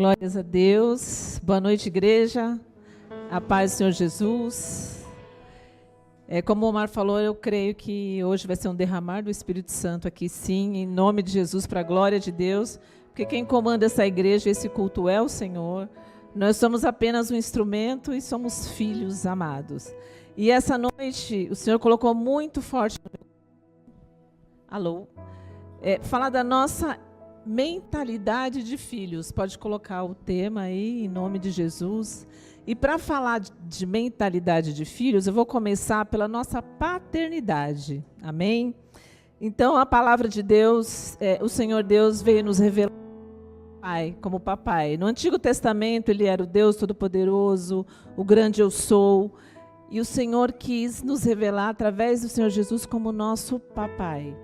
Glórias a Deus. Boa noite, igreja. A paz do Senhor Jesus. Como o Omar falou, eu creio que hoje vai ser um derramar do Espírito Santo aqui, sim, em nome de Jesus, para a glória de Deus, porque quem comanda essa igreja, esse culto é o Senhor. Nós somos apenas um instrumento e somos filhos amados. E essa noite, o Senhor colocou muito forte no meu... Alô? Falar da nossa mentalidade de filhos. Pode colocar o tema aí, em nome de Jesus. E para falar de mentalidade de filhos, eu vou começar pela nossa paternidade. Amém? Então, a palavra de Deus, o Senhor Deus veio nos revelar Pai, como papai. No Antigo Testamento, ele era o Deus Todo-Poderoso, o grande eu sou. E o Senhor quis nos revelar através do Senhor Jesus como nosso papai.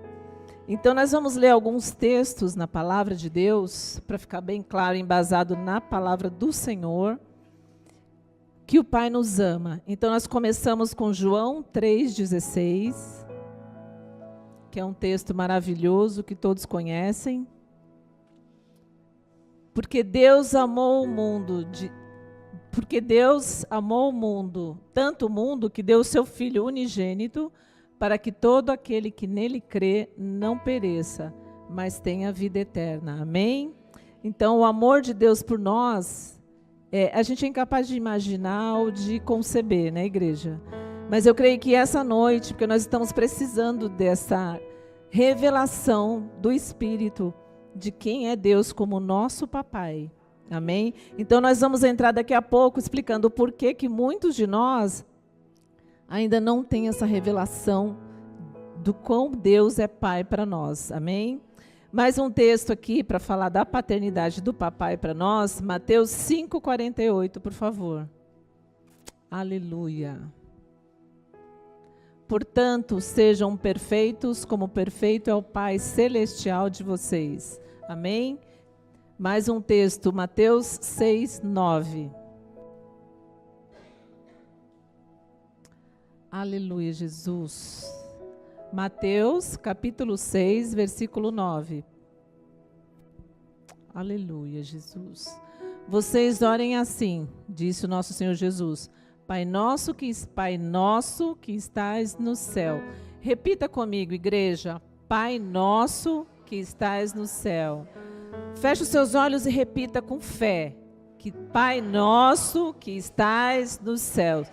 Então, nós vamos ler alguns textos na palavra de Deus, para ficar bem claro, embasado na palavra do Senhor, que o Pai nos ama. Então, nós começamos com João 3,16, que é um texto maravilhoso que todos conhecem. Porque Deus amou o mundo, tanto o mundo que deu o seu Filho unigênito, para que todo aquele que nele crê não pereça, mas tenha vida eterna. Amém? Então, o amor de Deus por nós, a gente é incapaz de imaginar ou de conceber, né, igreja? Mas eu creio que essa noite, porque nós estamos precisando dessa revelação do Espírito, de quem é Deus como nosso papai. Amém? Então, nós vamos entrar daqui a pouco explicando o porquê que muitos de nós ainda não tem essa revelação do quão Deus é pai para nós. Amém? Mais um texto aqui para falar da paternidade do papai para nós. Mateus 5,48, por favor. Aleluia. Portanto, sejam perfeitos, como perfeito é o Pai celestial de vocês. Amém? Mais um texto, Mateus 6,9. Aleluia, Jesus. Mateus, capítulo 6, versículo 9. Aleluia, Jesus. Vocês orem assim, disse o nosso Senhor Jesus. Pai nosso que estás no céu. Repita comigo, igreja. Pai nosso que estás no céu. Feche os seus olhos e repita com fé. Que Pai nosso que estás no céu.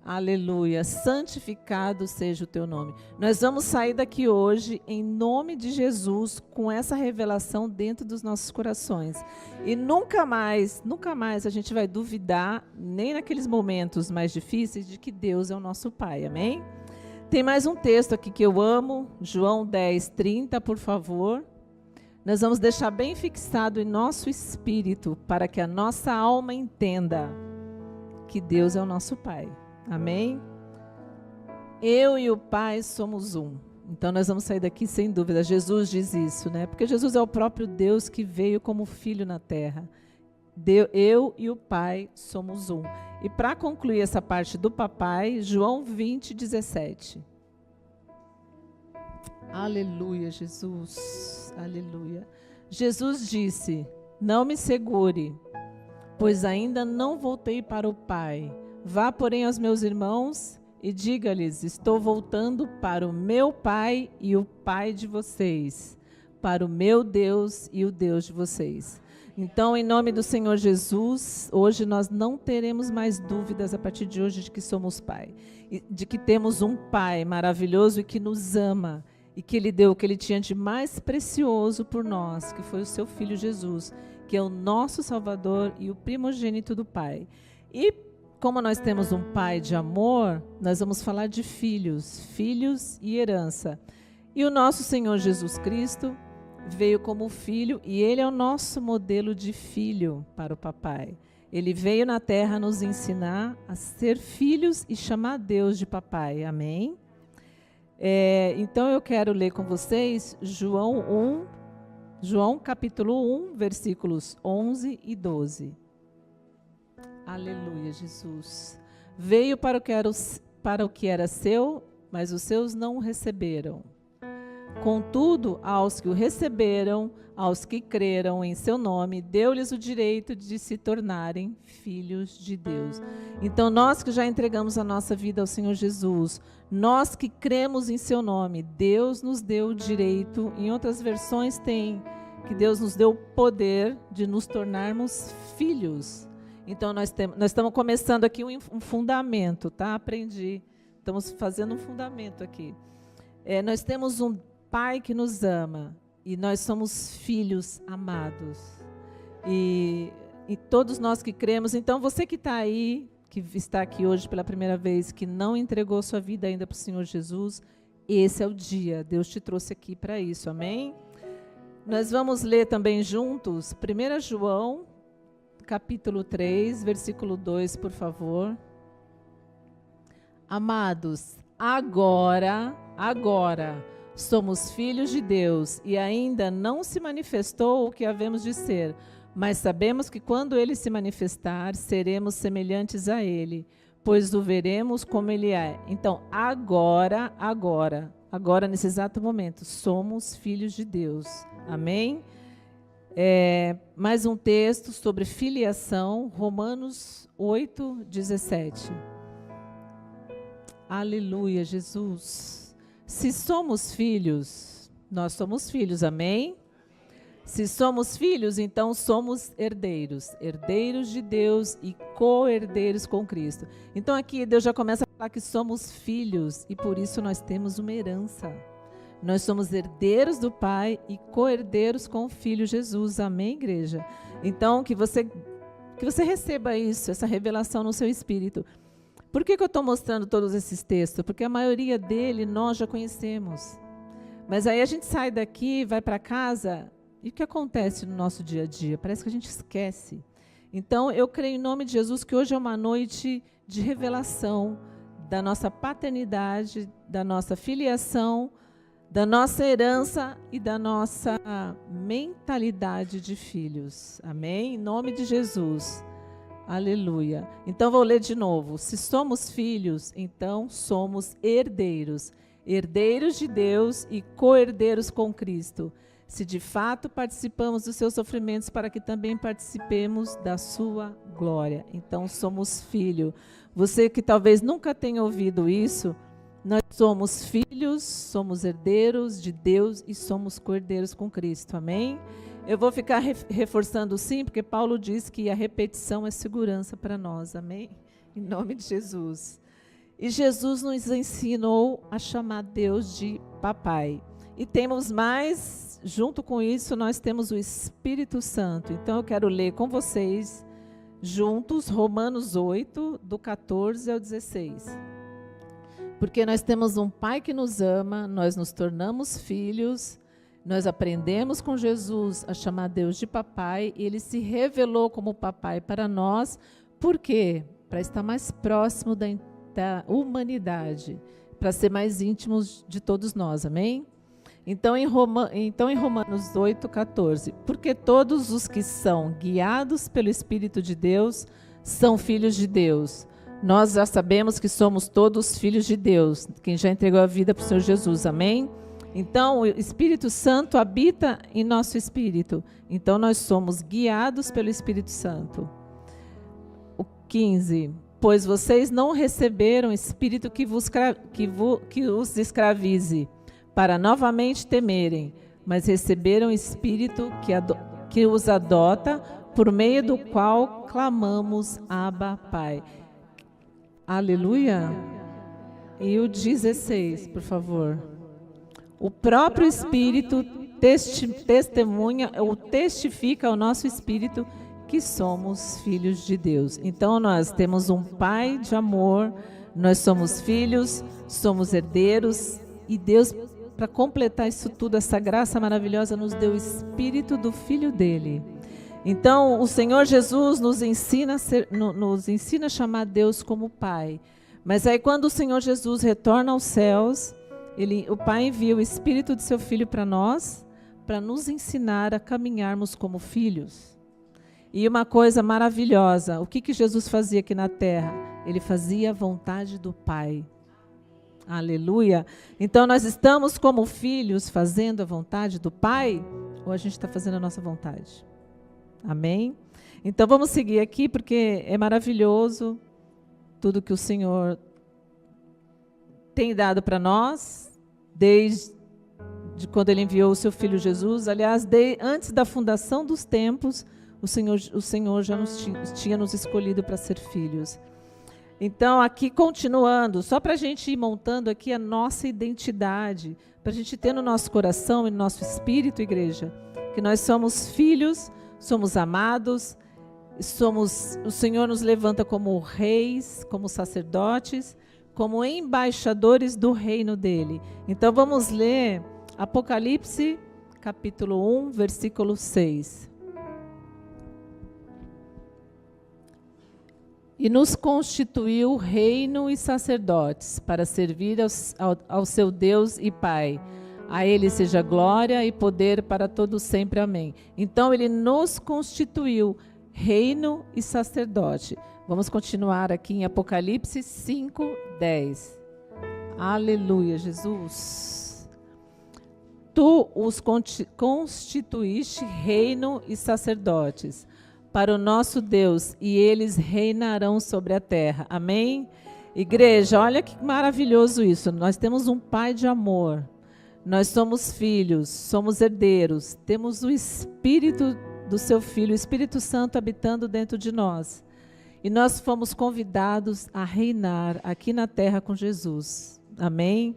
Aleluia, santificado seja o teu nome. Nós vamos sair daqui hoje, em nome de Jesus, com essa revelação dentro dos nossos corações. E nunca mais a gente vai duvidar, nem naqueles momentos mais difíceis, de que Deus é o nosso Pai, amém? Tem mais um texto aqui que eu amo, João 10:30, por favor. Nós vamos deixar bem fixado em nosso espírito, para que a nossa alma entenda que Deus é o nosso Pai. Amém? Eu e o Pai somos um. Então nós vamos sair daqui sem dúvida. Jesus diz isso, né? Porque Jesus é o próprio Deus que veio como filho na terra. Eu e o Pai somos um. E para concluir essa parte do papai, João 20:17. Aleluia, Jesus. Aleluia. Jesus disse: não me segure, pois ainda não voltei para o Pai. Vá, porém, aos meus irmãos e diga-lhes: estou voltando para o meu Pai e o Pai de vocês, para o meu Deus e o Deus de vocês. Então, em nome do Senhor Jesus, hoje nós não teremos mais dúvidas a partir de hoje de que somos Pai, de que temos um Pai maravilhoso e que nos ama, e que Ele deu o que Ele tinha de mais precioso por nós, que foi o seu Filho Jesus, que é o nosso Salvador e o primogênito do Pai. E como nós temos um Pai de amor, nós vamos falar de filhos e herança. E o nosso Senhor Jesus Cristo veio como filho e Ele é o nosso modelo de filho para o papai. Ele veio na terra nos ensinar a ser filhos e chamar Deus de papai. Amém? Então eu quero ler com vocês João capítulo 1, versículos 11 e 12. Aleluia, Jesus. Veio para o que era seu, mas os seus não o receberam. Contudo, aos que o receberam, aos que creram em seu nome, deu-lhes o direito de se tornarem filhos de Deus. Então, nós que já entregamos a nossa vida ao Senhor Jesus, nós que cremos em seu nome, Deus nos deu o direito, em outras versões tem que Deus nos deu o poder de nos tornarmos filhos. Então, nós estamos começando aqui um fundamento, tá? Aprendi. Estamos fazendo um fundamento aqui. Nós temos um Pai que nos ama e nós somos filhos amados. E todos nós que cremos, então você que está aí, que está aqui hoje pela primeira vez, que não entregou sua vida ainda para o Senhor Jesus, esse é o dia. Deus te trouxe aqui para isso, amém? Nós vamos ler também juntos 1 João, capítulo 3, versículo 2, por favor. Amados, agora, somos filhos de Deus e ainda não se manifestou o que havemos de ser, mas sabemos que quando Ele se manifestar, seremos semelhantes a Ele, pois o veremos como Ele é. Então, agora, nesse exato momento, somos filhos de Deus. Amém? Mais um texto sobre filiação, Romanos 8, 17. Aleluia, Jesus. Se somos filhos, nós somos filhos, amém? Se somos filhos, então somos herdeiros, herdeiros de Deus e co-herdeiros com Cristo. Então aqui Deus já começa a falar que somos filhos e por isso nós temos uma herança. Nós somos herdeiros do Pai e co-herdeiros com o Filho Jesus, amém, igreja? Então que você receba isso, essa revelação no seu espírito. Por que eu estou mostrando todos esses textos? Porque a maioria dele nós já conhecemos. Mas aí a gente sai daqui, vai para casa, e o que acontece no nosso dia a dia? Parece que a gente esquece. Então, eu creio em nome de Jesus que hoje é uma noite de revelação da nossa paternidade, da nossa filiação, da nossa herança e da nossa mentalidade de filhos. Amém? Em nome de Jesus. Aleluia. Então vou ler de novo. Se somos filhos, então somos herdeiros. Herdeiros de Deus e co-herdeiros com Cristo. Se de fato participamos dos seus sofrimentos, para que também participemos da sua glória. Então somos filhos. Você que talvez nunca tenha ouvido isso, nós somos filhos, somos herdeiros de Deus e somos co-herdeiros com Cristo. Amém? Eu vou ficar reforçando sim, porque Paulo diz que a repetição é segurança para nós, amém? Em nome de Jesus. E Jesus nos ensinou a chamar Deus de papai. E temos mais, junto com isso, nós temos o Espírito Santo. Então eu quero ler com vocês, juntos, Romanos 8, do 14 ao 16. Porque nós temos um Pai que nos ama, nós nos tornamos filhos. Nós aprendemos com Jesus a chamar Deus de papai e Ele se revelou como papai para nós. Por quê? Para estar mais próximo da humanidade, para ser mais íntimos de todos nós, amém? Então em Romanos 8, 14, porque todos os que são guiados pelo Espírito de Deus são filhos de Deus. Nós já sabemos que somos todos filhos de Deus, quem já entregou a vida para o Senhor Jesus, amém? Então, o Espírito Santo habita em nosso espírito. Então, nós somos guiados pelo Espírito Santo. O 15. Pois vocês não receberam espírito que os escravize, para novamente temerem, mas receberam espírito que os adota, por meio do qual clamamos Abba, Pai. Aleluia. E o 16, por favor. O próprio Espírito testemunha ou testifica ao nosso espírito que somos filhos de Deus. Então nós temos um Pai de amor, nós somos filhos, somos herdeiros e Deus, para completar isso tudo, essa graça maravilhosa, nos deu o Espírito do Filho dele. Então o Senhor Jesus nos ensina a chamar Deus como Pai. Mas aí quando o Senhor Jesus retorna aos céus, o Pai envia o Espírito de seu Filho para nós, para nos ensinar a caminharmos como filhos. E uma coisa maravilhosa, o que Jesus fazia aqui na terra? Ele fazia a vontade do Pai. Aleluia. Então, nós estamos como filhos fazendo a vontade do Pai, ou a gente está fazendo a nossa vontade? Amém? Então, vamos seguir aqui, porque é maravilhoso tudo que o Senhor tem dado para nós, desde quando Ele enviou o seu Filho Jesus. Aliás, antes da fundação dos tempos, o Senhor já tinha nos escolhido para ser filhos. Então, aqui continuando, só para a gente ir montando aqui a nossa identidade, para a gente ter no nosso coração e no nosso espírito, igreja, que nós somos filhos, somos amados, o Senhor nos levanta como reis, como sacerdotes, como embaixadores do reino dele. Então, vamos ler Apocalipse, capítulo 1, versículo 6. E nos constituiu reino e sacerdotes, para servir ao seu Deus e Pai. A Ele seja glória e poder para todos sempre. Amém. Então, Ele nos constituiu reino e sacerdote. Vamos continuar aqui em Apocalipse 5, 10. Aleluia, Jesus. Tu os constituíste reino e sacerdotes para o nosso Deus, e eles reinarão sobre a terra. Amém? Igreja, olha que maravilhoso isso. Nós temos um Pai de amor. Nós somos filhos, somos herdeiros. Temos o Espírito do seu Filho, o Espírito Santo habitando dentro de nós. E nós fomos convidados a reinar aqui na terra com Jesus. Amém?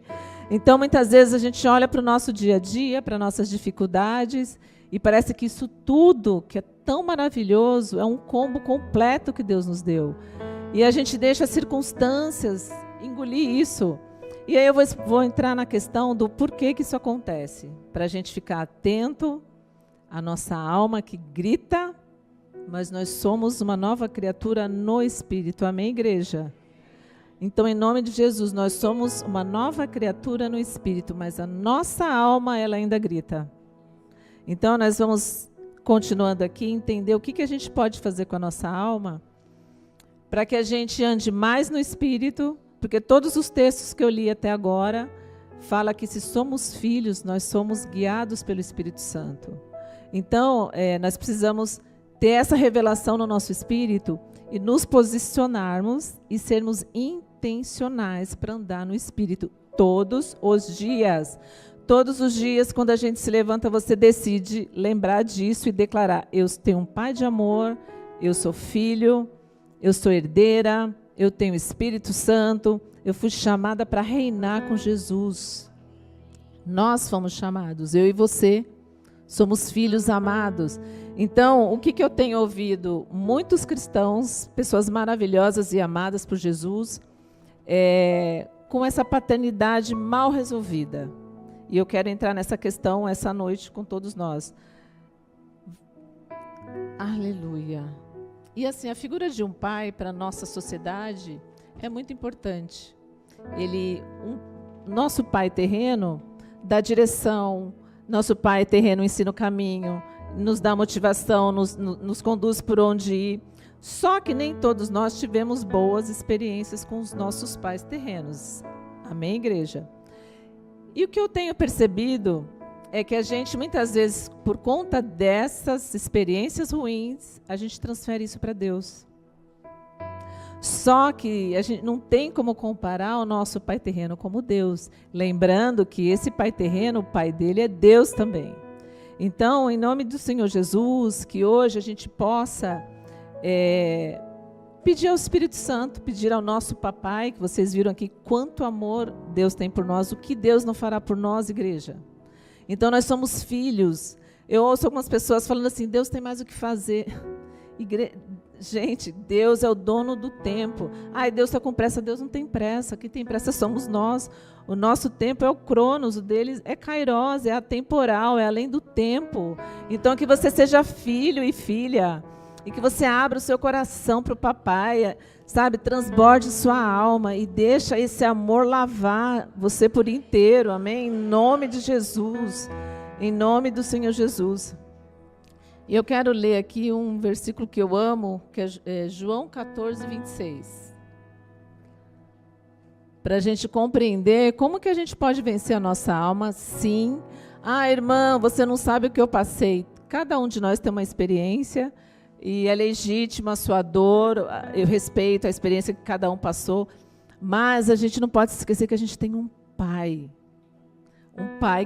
Então, muitas vezes a gente olha para o nosso dia a dia, para nossas dificuldades, e parece que isso tudo, que é tão maravilhoso, é um combo completo que Deus nos deu. E a gente deixa as circunstâncias engolir isso. E aí eu vou entrar na questão do porquê que isso acontece. Para a gente ficar atento à nossa alma que grita, mas nós somos uma nova criatura no Espírito. Amém, igreja? Então, em nome de Jesus, nós somos uma nova criatura no Espírito, mas a nossa alma, ela ainda grita. Então, nós vamos, continuando aqui, entender o que a gente pode fazer com a nossa alma para que a gente ande mais no Espírito, porque todos os textos que eu li até agora fala que se somos filhos, nós somos guiados pelo Espírito Santo. Então, nós precisamos ter essa revelação no nosso espírito e nos posicionarmos e sermos intencionais para andar no Espírito todos os dias. Todos os dias, quando a gente se levanta, você decide lembrar disso e declarar: eu tenho um Pai de amor, eu sou filho, eu sou herdeira, eu tenho Espírito Santo, eu fui chamada para reinar com Jesus. Nós fomos chamados, eu e você, somos filhos amados. Então, o que eu tenho ouvido? Muitos cristãos, pessoas maravilhosas e amadas por Jesus, com essa paternidade mal resolvida. E eu quero entrar nessa questão essa noite com todos nós. Aleluia. E assim, a figura de um pai para a nossa sociedade é muito importante. Nosso pai terreno dá direção, nosso pai terreno ensina o caminho, nos dá motivação, nos conduz por onde ir. Só que nem todos nós tivemos boas experiências com os nossos pais terrenos. Amém, igreja? E o que eu tenho percebido é que a gente, muitas vezes, por conta dessas experiências ruins, a gente transfere isso para Deus. Só que a gente não tem como comparar o nosso pai terreno como Deus. Lembrando que esse pai terreno, o pai dele é Deus também. Então, em nome do Senhor Jesus, que hoje a gente possa pedir ao Espírito Santo, pedir ao nosso papai, que vocês viram aqui quanto amor Deus tem por nós, o que Deus não fará por nós, igreja. Então, nós somos filhos. Eu ouço algumas pessoas falando assim: Deus tem mais o que fazer. Gente, Deus é o dono do tempo. Ai, Deus está com pressa. Deus não tem pressa. Quem tem pressa somos nós. O nosso tempo é o Cronos, o deles é Kairos, é atemporal, é além do tempo. Então, que você seja filho e filha, e que você abra o seu coração para o papai, sabe? Transborde sua alma e deixa esse amor lavar você por inteiro. Amém? Em nome de Jesus. Em nome do Senhor Jesus. E eu quero ler aqui um versículo que eu amo, que é João 14, 26. para a gente compreender como que a gente pode vencer a nossa alma, sim. Ah, irmã, você não sabe o que eu passei. Cada um de nós tem uma experiência e é legítima a sua dor, eu respeito a experiência que cada um passou, mas a gente não pode esquecer que a gente tem um pai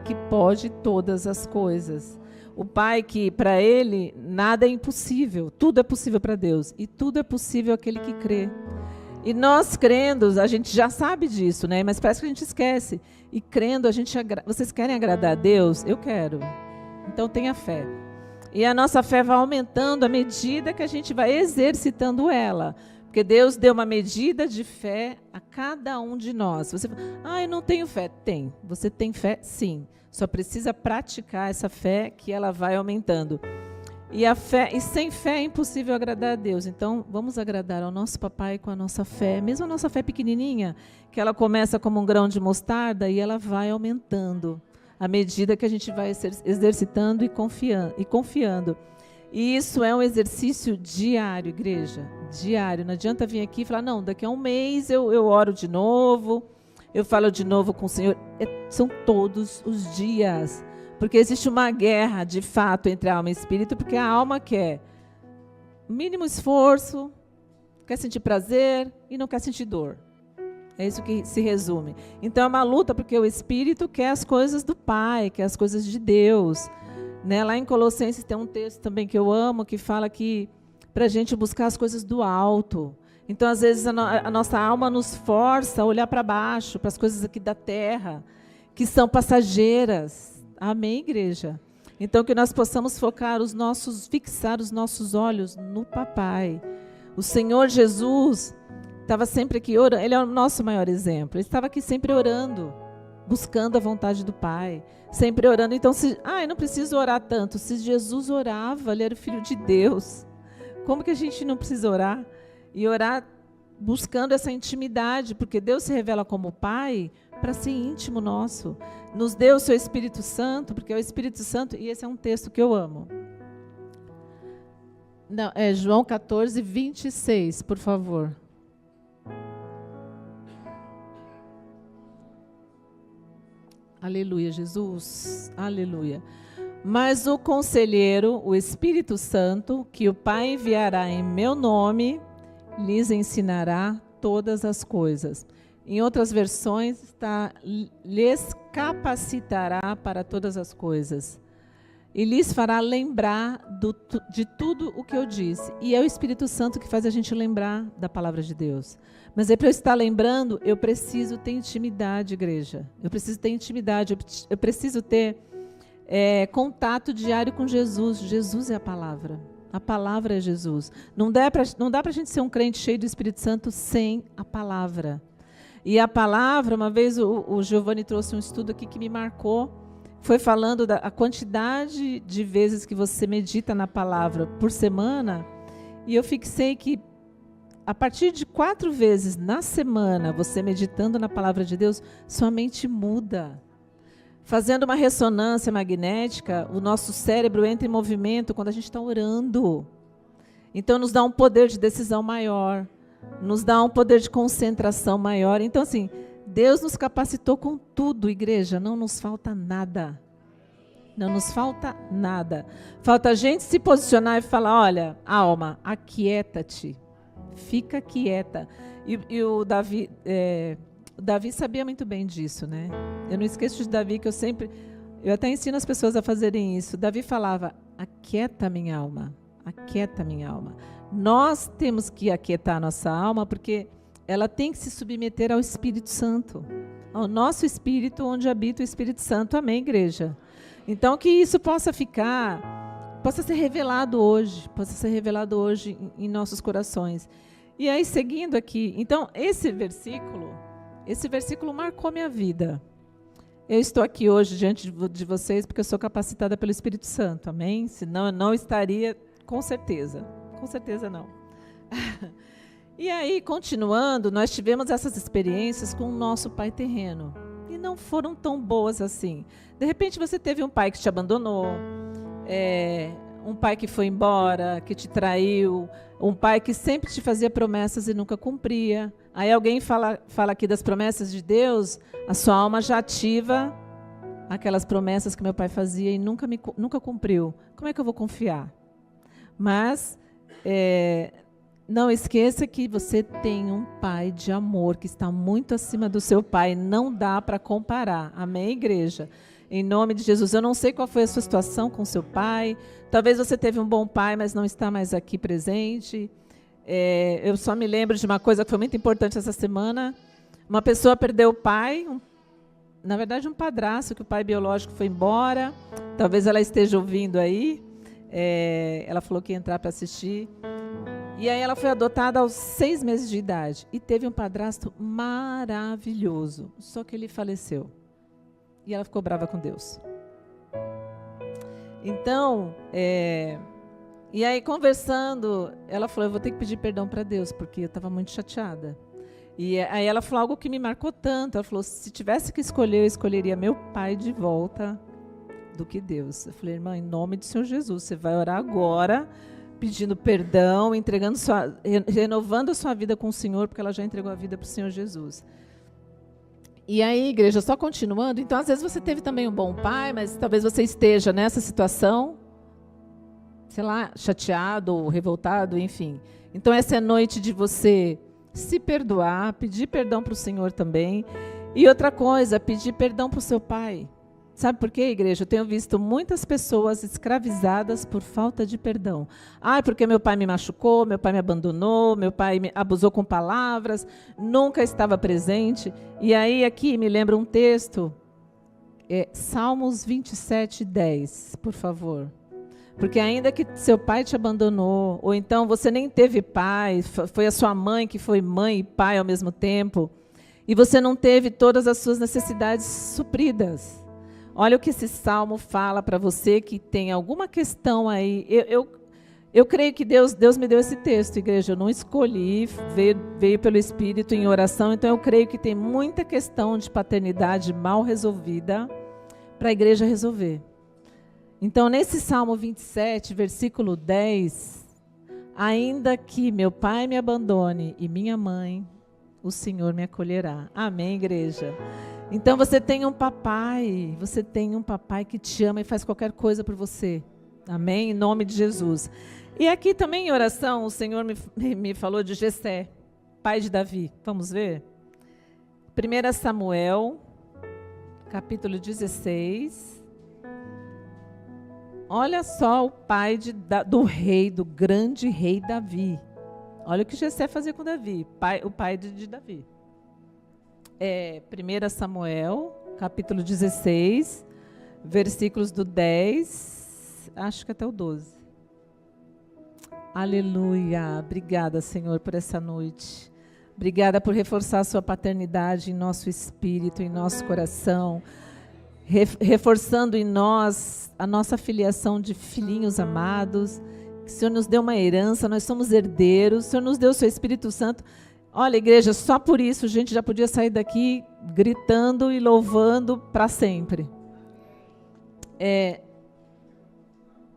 que pode todas as coisas. O pai que, para ele, nada é impossível, tudo é possível para Deus, e tudo é possível àquele que crê. E nós crendo, a gente já sabe disso, né? Mas parece que a gente esquece. E crendo, vocês querem agradar a Deus? Eu quero. Então tenha fé. E a nossa fé vai aumentando à medida que a gente vai exercitando ela. Porque Deus deu uma medida de fé a cada um de nós. Você fala, eu não tenho fé. Tem. Você tem fé, sim. Só precisa praticar essa fé que ela vai aumentando. E sem fé é impossível agradar a Deus. Então, vamos agradar ao nosso papai com a nossa fé. Mesmo a nossa fé pequenininha, que ela começa como um grão de mostarda e ela vai aumentando à medida que a gente vai exercitando e confiando. E isso é um exercício diário, igreja. Diário. Não adianta vir aqui e falar, não, daqui a um mês eu oro de novo, eu falo de novo com o Senhor. São todos os dias. Porque existe uma guerra, de fato, entre a alma e o espírito, porque a alma quer mínimo esforço, quer sentir prazer e não quer sentir dor. É isso que se resume. Então é uma luta, porque o espírito quer as coisas do Pai, quer as coisas de Deus. Né? Lá em Colossenses tem um texto também que eu amo, que fala que para a gente buscar as coisas do alto. Então, às vezes, a nossa alma nos força a olhar para baixo, para as coisas aqui da terra, que são passageiras. Amém, igreja? Então, que nós possamos fixar os nossos olhos no papai. O Senhor Jesus estava sempre aqui orando, ele é o nosso maior exemplo. Ele estava aqui sempre orando, buscando a vontade do Pai, sempre orando. Então, eu não preciso orar tanto. Se Jesus orava, ele era o Filho de Deus. Como que a gente não precisa orar? E orar buscando essa intimidade, porque Deus se revela como Pai para ser íntimo nosso. Nos deu o seu Espírito Santo, porque é o Espírito Santo, e esse é um texto que eu amo. Não, é João 14, 26, por favor. Aleluia, Jesus. Aleluia. Mas o Conselheiro, o Espírito Santo, que o Pai enviará em meu nome, lhes ensinará todas as coisas. Em outras versões está, lhes capacitará para todas as coisas. E lhes fará lembrar de tudo o que eu disse. E é o Espírito Santo que faz a gente lembrar da palavra de Deus. Mas para eu estar lembrando, eu preciso ter intimidade, igreja. Eu preciso ter intimidade, eu preciso ter contato diário com Jesus. Jesus é a palavra. A palavra é Jesus. Não dá para a gente ser um crente cheio do Espírito Santo sem a palavra. E a palavra, uma vez o Giovanni trouxe um estudo aqui que me marcou, foi falando da quantidade de vezes que você medita na palavra por semana, e eu fixei que a partir de 4 vezes na semana, você meditando na palavra de Deus, sua mente muda. Fazendo uma ressonância magnética, o nosso cérebro entra em movimento quando a gente está orando. Então, nos dá um poder de decisão maior, nos dá um poder de concentração maior. Então, assim, Deus nos capacitou com tudo, igreja, não nos falta nada. Não nos falta nada. Falta a gente se posicionar e falar, olha, alma, aquieta-te, fica quieta. E o Davi sabia muito bem disso, né? Eu não esqueço de Davi, que eu até ensino as pessoas a fazerem isso. Davi falava, aquieta minha alma, aquieta minha alma. Nós temos que aquietar a nossa alma, porque ela tem que se submeter ao Espírito Santo, ao nosso Espírito, onde habita o Espírito Santo. Amém, igreja? Então, que isso possa ser revelado hoje, em nossos corações. E aí, seguindo aqui, então, esse versículo marcou minha vida. Eu estou aqui hoje diante de vocês porque eu sou capacitada pelo Espírito Santo, amém? Senão eu não estaria, com certeza não. E aí, continuando, nós tivemos essas experiências com o nosso pai terreno. E não foram tão boas assim. De repente, você teve um pai que te abandonou, um pai que foi embora, que te traiu, um pai que sempre te fazia promessas e nunca cumpria. Aí alguém fala aqui das promessas de Deus, a sua alma já ativa aquelas promessas que meu pai fazia e nunca cumpriu. Como é que eu vou confiar? Mas não esqueça que você tem um pai de amor que está muito acima do seu pai. Não dá para comparar. Amém, igreja? Em nome de Jesus. Eu não sei qual foi a sua situação com seu pai. Talvez você teve um bom pai, mas não está mais aqui presente. Eu só me lembro de uma coisa que foi muito importante essa semana. Uma pessoa perdeu o pai, na verdade um padrasto, que o pai biológico foi embora. Talvez ela esteja ouvindo aí. Ela falou que ia entrar para assistir. E aí ela foi adotada aos 6 meses de idade. E teve um padrasto maravilhoso. Só que ele faleceu. E ela ficou brava com Deus. Então, e aí conversando, ela falou, eu vou ter que pedir perdão para Deus, porque eu estava muito chateada. E aí ela falou algo que me marcou tanto. Ela falou, se tivesse que escolher, eu escolheria meu pai de volta do que Deus. Eu falei, irmã, em nome do Senhor Jesus, você vai orar agora, pedindo perdão, renovando a sua vida com o Senhor, porque ela já entregou a vida para o Senhor Jesus. E aí, igreja, só continuando, então às vezes você teve também um bom pai, mas talvez você esteja nessa situação, sei lá, chateado ou revoltado, enfim. Então essa é a noite de você se perdoar, pedir perdão para o Senhor também. E outra coisa, pedir perdão para o seu pai. Sabe por quê, igreja? Eu tenho visto muitas pessoas escravizadas por falta de perdão. Porque meu pai me machucou, meu pai me abandonou, meu pai me abusou com palavras, nunca estava presente. E aí aqui me lembra um texto, Salmos 27:10, por favor. Porque ainda que seu pai te abandonou, ou então você nem teve pai, foi a sua mãe que foi mãe e pai ao mesmo tempo, e você não teve todas as suas necessidades supridas. Olha o que esse salmo fala para você que tem alguma questão aí. Eu creio que Deus me deu esse texto, igreja. Eu não escolhi, veio pelo Espírito em oração. Então eu creio que tem muita questão de paternidade mal resolvida para a igreja resolver. Então nesse Salmo 27, versículo 10, ainda que meu pai me abandone e minha mãe, o Senhor me acolherá. Amém, igreja? Então você tem um papai que te ama e faz qualquer coisa por você. Amém? Em nome de Jesus. E aqui também em oração, o Senhor me falou de Jessé, pai de Davi. Vamos ver? 1 Samuel, capítulo 16. Olha só o pai do rei, do grande rei Davi. Olha o que Jessé fazia com Davi, o pai de Davi. 1 Samuel, capítulo 16, versículos do 10, acho que até o 12. Aleluia. Obrigada, Senhor, por essa noite. Obrigada por reforçar a sua paternidade em nosso espírito, em nosso coração, reforçando em nós a nossa filiação de filhinhos amados. Que o Senhor nos deu uma herança, nós somos herdeiros, o Senhor nos deu o seu Espírito Santo. Olha, igreja, só por isso a gente já podia sair daqui gritando e louvando para sempre.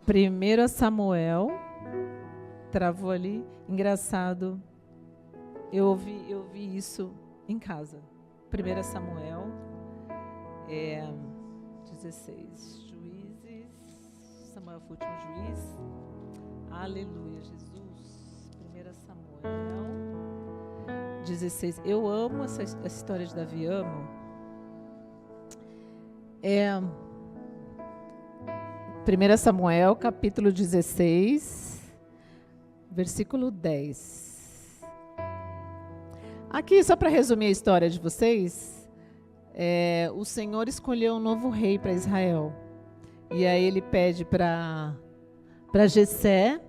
1 Samuel, travou ali, engraçado, eu ouvi isso em casa. 1 Samuel 16, Juízes, Samuel foi o último juiz. Aleluia, Jesus. 1 Samuel 16. Eu amo essa história de Davi, amo. 1 Samuel, capítulo 16, versículo 10. Aqui, só para resumir a história de vocês, o Senhor escolheu um novo rei para Israel. E aí ele pede para Jessé,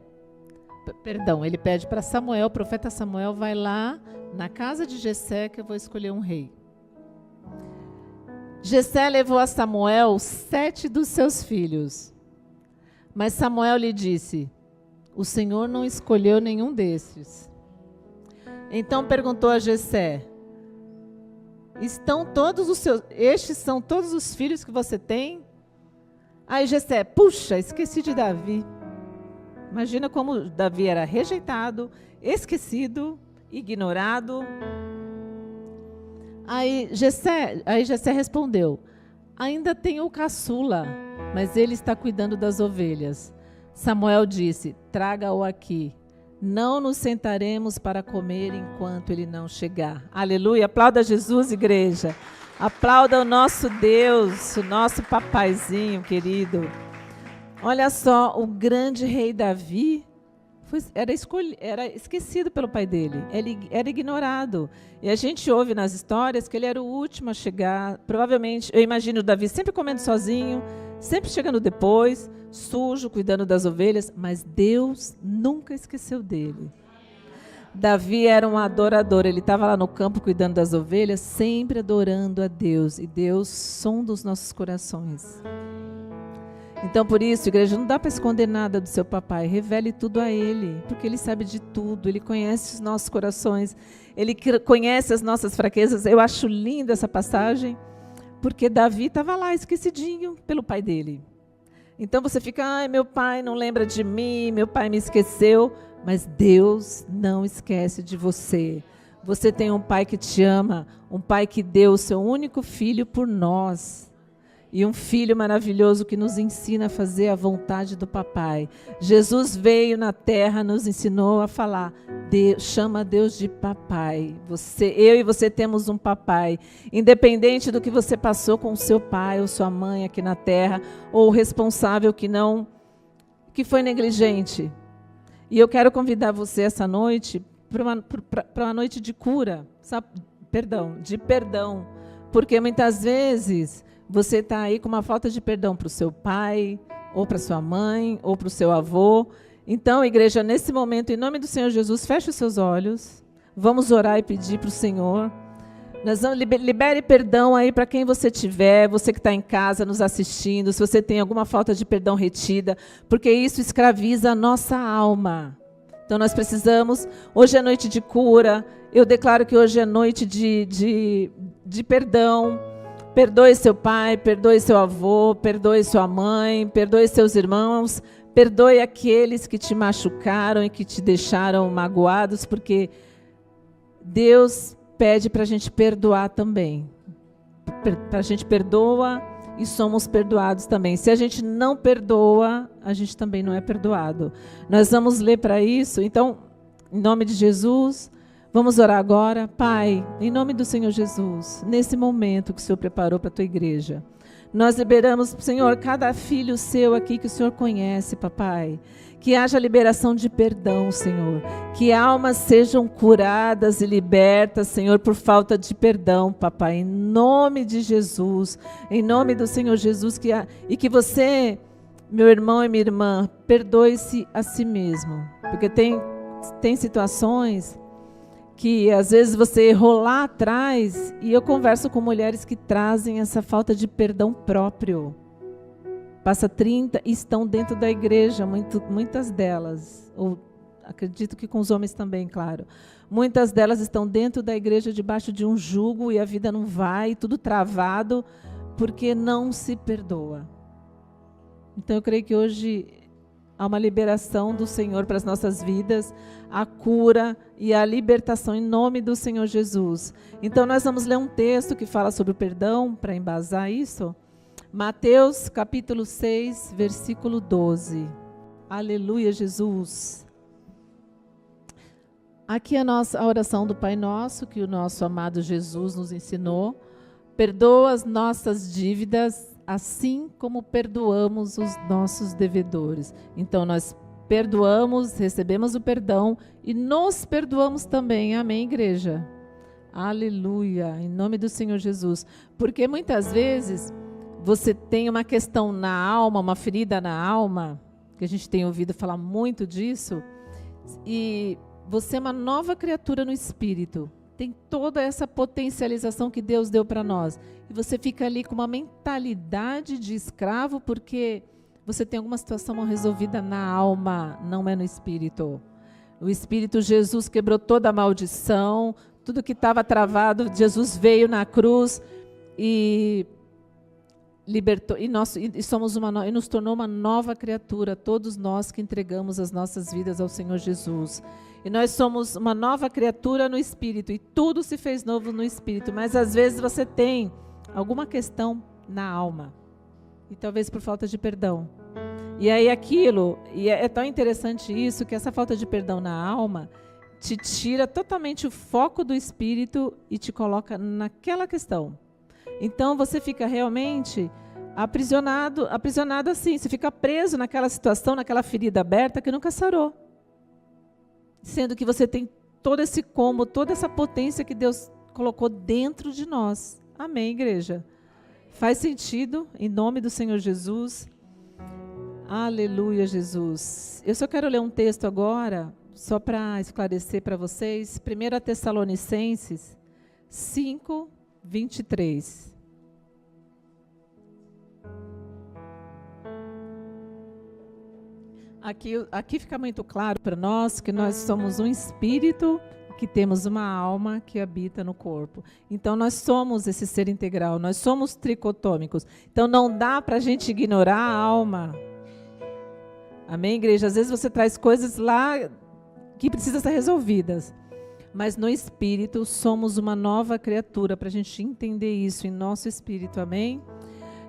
ele pede para Samuel, o profeta Samuel, vai lá na casa de Jessé que eu vou escolher um rei. Jessé levou a Samuel 7 dos seus filhos. Mas Samuel lhe disse, o Senhor não escolheu nenhum desses. Então perguntou a Jessé, estes são todos os filhos que você tem? Aí Jessé, puxa, esqueci de Davi. Imagina como Davi era rejeitado, esquecido, ignorado. Aí Jessé respondeu: ainda tenho o caçula, mas ele está cuidando das ovelhas. Samuel disse: traga-o aqui. Não nos sentaremos para comer enquanto ele não chegar. Aleluia. Aplauda Jesus, igreja. Aplauda o nosso Deus, o nosso papaizinho querido. Olha só, o grande rei Davi era esquecido pelo pai dele. Ele era ignorado. E a gente ouve nas histórias que ele era o último a chegar. Provavelmente, eu imagino o Davi sempre comendo sozinho, sempre chegando depois, sujo, cuidando das ovelhas, mas Deus nunca esqueceu dele. Davi era um adorador, ele estava lá no campo cuidando das ovelhas, sempre adorando a Deus, e Deus sonda os nossos corações. Então, por isso, igreja, não dá para esconder nada do seu papai, revele tudo a ele, porque ele sabe de tudo, ele conhece os nossos corações, ele conhece as nossas fraquezas. Eu acho linda essa passagem, porque Davi estava lá esquecidinho pelo pai dele. Então você fica: ai, meu pai não lembra de mim, meu pai me esqueceu. Mas Deus não esquece de você. Você tem um pai que te ama, um pai que deu o seu único filho por nós. E um filho maravilhoso que nos ensina a fazer a vontade do papai. Jesus veio na terra, nos ensinou a falar: chama Deus de papai. Eu e você temos um papai. Independente do que você passou com o seu pai ou sua mãe aqui na terra, ou o responsável que foi negligente. E eu quero convidar você essa noite para uma noite de cura, de perdão. Porque muitas vezes você está aí com uma falta de perdão para o seu pai, ou para sua mãe, ou para o seu avô. Então, igreja, nesse momento, em nome do Senhor Jesus, feche os seus olhos. Vamos orar e pedir para o Senhor. Libere perdão aí para quem você tiver, você que está em casa nos assistindo, se você tem alguma falta de perdão retida, porque isso escraviza a nossa alma. Então nós precisamos, hoje é noite de cura, eu declaro que hoje é noite de perdão. Perdoe seu pai, perdoe seu avô, perdoe sua mãe, perdoe seus irmãos, perdoe aqueles que te machucaram e que te deixaram magoados, porque Deus pede para a gente perdoar também. A gente perdoa e somos perdoados também. Se a gente não perdoa, a gente também não é perdoado. Nós vamos ler para isso. Então, em nome de Jesus, vamos orar agora. Pai, em nome do Senhor Jesus, nesse momento que o Senhor preparou para a tua igreja, nós liberamos, Senhor, cada filho seu aqui que o Senhor conhece, papai. Que haja liberação de perdão, Senhor. Que almas sejam curadas e libertas, Senhor, por falta de perdão, papai. Em nome de Jesus, em nome do Senhor Jesus. E que você, meu irmão e minha irmã, perdoe-se a si mesmo. Porque tem situações que às vezes você errou lá atrás, e eu converso com mulheres que trazem essa falta de perdão próprio. Passa 30 e estão dentro da igreja, muitas delas, ou acredito que com os homens também, claro. Muitas delas estão dentro da igreja debaixo de um jugo e a vida não vai, tudo travado, porque não se perdoa. Então eu creio que hoje há uma liberação do Senhor para as nossas vidas, a cura e a libertação em nome do Senhor Jesus. Então nós vamos ler um texto que fala sobre o perdão, para embasar isso. Mateus capítulo 6, versículo 12. Aleluia, Jesus. Aqui a oração do Pai Nosso, que o nosso amado Jesus nos ensinou. Perdoa as nossas dívidas, assim como perdoamos os nossos devedores. Então nós perdoamos, recebemos o perdão e nos perdoamos também. Amém, igreja? Aleluia, em nome do Senhor Jesus. Porque muitas vezes você tem uma questão na alma, uma ferida na alma, que a gente tem ouvido falar muito disso, e você é uma nova criatura no espírito. Tem toda essa potencialização que Deus deu para nós. E você fica ali com uma mentalidade de escravo, porque você tem alguma situação mal resolvida na alma, não é no espírito. O Espírito Jesus quebrou toda a maldição, tudo que estava travado, Jesus veio na cruz e libertou, e nos tornou uma nova criatura, todos nós que entregamos as nossas vidas ao Senhor Jesus. E nós somos uma nova criatura no Espírito, e tudo se fez novo no Espírito, mas às vezes você tem alguma questão na alma, e talvez por falta de perdão. E aí e é tão interessante isso, que essa falta de perdão na alma te tira totalmente o foco do Espírito e te coloca naquela questão. Então você fica realmente aprisionado assim, você fica preso naquela situação, naquela ferida aberta que nunca sarou. Sendo que você tem todo esse combo, toda essa potência que Deus colocou dentro de nós. Amém, igreja? Faz sentido, em nome do Senhor Jesus. Aleluia, Jesus. Eu só quero ler um texto agora, só para esclarecer para vocês. 1 Tessalonicenses 5, 23. Aqui fica muito claro para nós que nós somos um espírito, que temos uma alma que habita no corpo. Então nós somos esse ser integral, nós somos tricotômicos. Então não dá para a gente ignorar a alma. Amém, igreja? Às vezes você traz coisas lá que precisam ser resolvidas. Mas no espírito somos uma nova criatura, para a gente entender isso em nosso espírito, amém?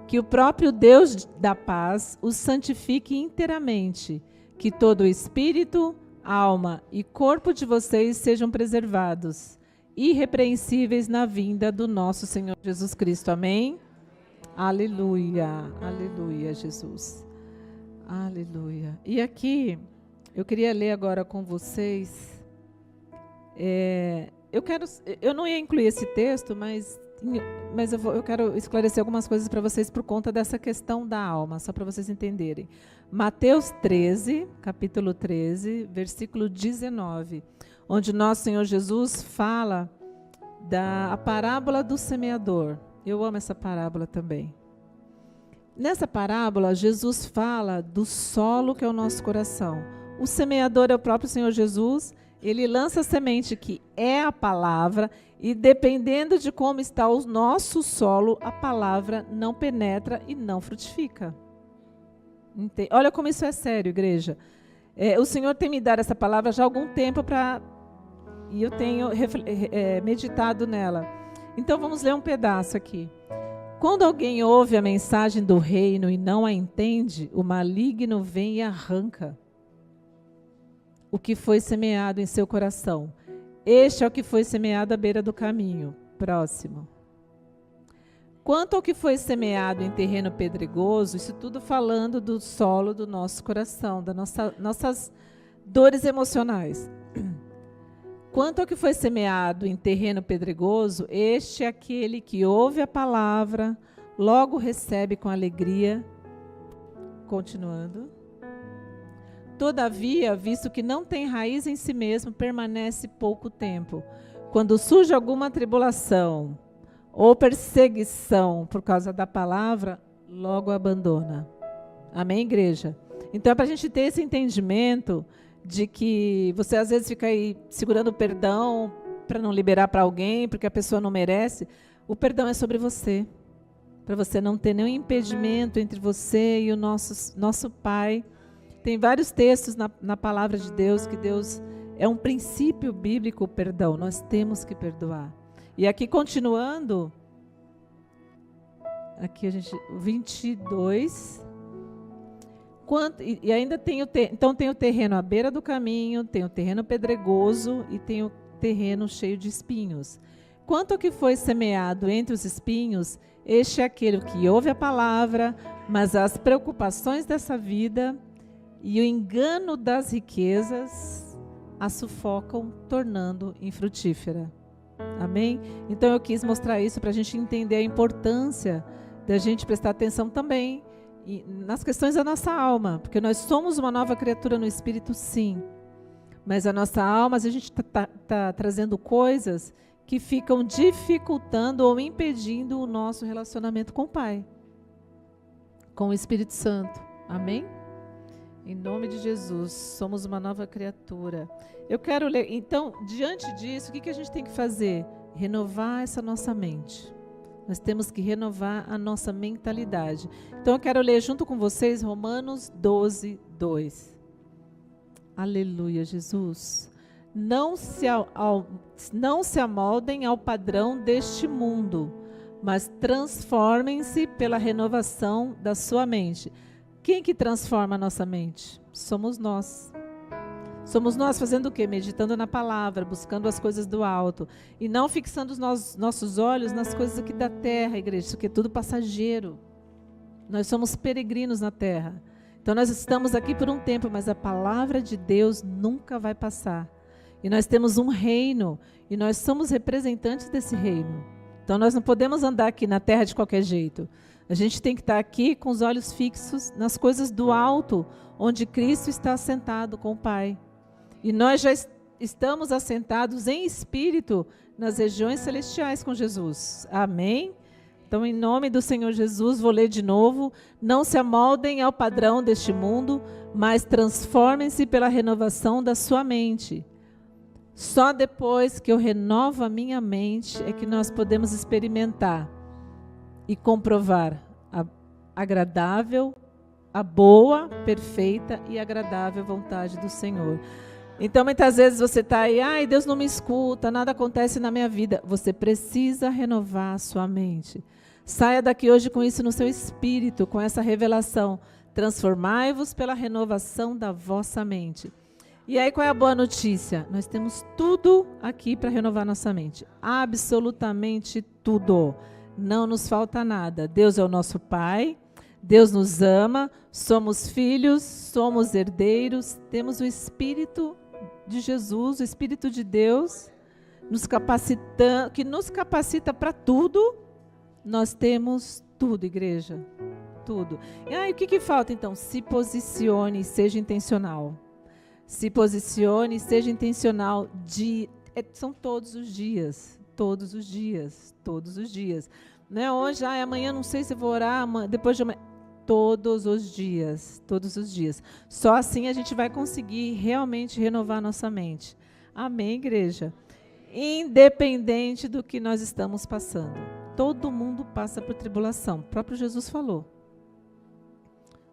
Que o próprio Deus da paz os santifique inteiramente, que todo o espírito, alma e corpo de vocês sejam preservados, irrepreensíveis na vinda do nosso Senhor Jesus Cristo, amém? Aleluia, aleluia, Jesus. Aleluia. E aqui, eu queria ler agora com vocês. Eu não ia incluir esse texto, mas eu quero esclarecer algumas coisas para vocês por conta dessa questão da alma, só para vocês entenderem. Mateus 13, capítulo 13, versículo 19, onde nosso Senhor Jesus fala da parábola do semeador. Eu amo essa parábola também. Nessa parábola, Jesus fala do solo que é o nosso coração. O semeador é o próprio Senhor Jesus. Ele lança a semente que é a palavra e dependendo de como está o nosso solo, a palavra não penetra e não frutifica. Olha como isso é sério, igreja. O Senhor tem me dado essa palavra já há algum tempo e eu tenho meditado nela. Então vamos ler um pedaço aqui. Quando alguém ouve a mensagem do reino e não a entende, o maligno vem e arranca o que foi semeado em seu coração. Este é o que foi semeado à beira do caminho. Próximo. Quanto ao que foi semeado em terreno pedregoso, isso tudo falando do solo do nosso coração, das nossas dores emocionais. Quanto ao que foi semeado em terreno pedregoso, este é aquele que ouve a palavra, logo recebe com alegria. Continuando. Todavia, visto que não tem raiz em si mesmo, permanece pouco tempo. Quando surge alguma tribulação ou perseguição por causa da palavra, logo abandona. Amém, igreja? Então, é para a gente ter esse entendimento de que você às vezes fica aí segurando o perdão para não liberar para alguém, porque a pessoa não merece. O perdão é sobre você, para você não ter nenhum impedimento entre você e o nosso Pai. Tem vários textos na palavra de Deus que Deus é um princípio bíblico o perdão. Nós temos que perdoar. E aqui continuando, aqui a gente 22. E ainda tem então tem o terreno à beira do caminho, tem o terreno pedregoso e tem o terreno cheio de espinhos. Quanto ao que foi semeado entre os espinhos, este é aquele que ouve a palavra, mas as preocupações dessa vida e o engano das riquezas a sufocam, tornando infrutífera. Amém? Então eu quis mostrar isso para a gente entender a importância da gente prestar atenção também nas questões da nossa alma, porque nós somos uma nova criatura no Espírito, sim. Mas a nossa alma, a gente está trazendo coisas que ficam dificultando ou impedindo o nosso relacionamento com o Pai, com o Espírito Santo. Amém? Em nome de Jesus, somos uma nova criatura. Eu quero ler, então, diante disso, o que a gente tem que fazer? Renovar essa nossa mente. Nós temos que renovar a nossa mentalidade. Então eu quero ler junto com vocês Romanos 12, 2. Aleluia, Jesus. Não se amoldem ao padrão deste mundo, mas transformem-se pela renovação da sua mente. Quem que transforma a nossa mente? Somos nós. Somos nós fazendo o quê? Meditando na palavra, buscando as coisas do alto. E não fixando os nossos olhos nas coisas aqui da terra, igreja. Isso aqui é tudo passageiro. Nós somos peregrinos na terra. Então nós estamos aqui por um tempo, mas a palavra de Deus nunca vai passar. E nós temos um reino, e nós somos representantes desse reino. Então nós não podemos andar aqui na terra de qualquer jeito. A gente tem que estar aqui com os olhos fixos nas coisas do alto, onde Cristo está assentado com o Pai. E nós já estamos assentados em espírito nas regiões celestiais com Jesus. Amém? Então, em nome do Senhor Jesus, vou ler de novo. Não se amoldem ao padrão deste mundo, mas transformem-se pela renovação da sua mente. Só depois que eu renovo a minha mente é que nós podemos experimentar e comprovar a agradável, a boa, perfeita e agradável vontade do Senhor. Então, muitas vezes você está aí, ai, Deus não me escuta, nada acontece na minha vida. Você precisa renovar a sua mente. Saia daqui hoje com isso no seu espírito, com essa revelação. Transformai-vos pela renovação da vossa mente. E aí, qual é a boa notícia? Nós temos tudo aqui para renovar nossa mente. Absolutamente tudo. Não nos falta nada. Deus é o nosso Pai. Deus nos ama. Somos filhos. Somos herdeiros. Temos o Espírito de Jesus, o Espírito de Deus, que nos capacita para tudo. Nós temos tudo, igreja. Tudo. E o que falta, então? Se posicione e seja intencional. Se posicione e seja intencional. São todos os dias. Todos os dias. Todos os dias. Não é hoje, amanhã não sei se vou orar, depois de amanhã. Todos os dias. Todos os dias. Só assim a gente vai conseguir realmente renovar nossa mente. Amém, igreja? Independente do que nós estamos passando. Todo mundo passa por tribulação. O próprio Jesus falou.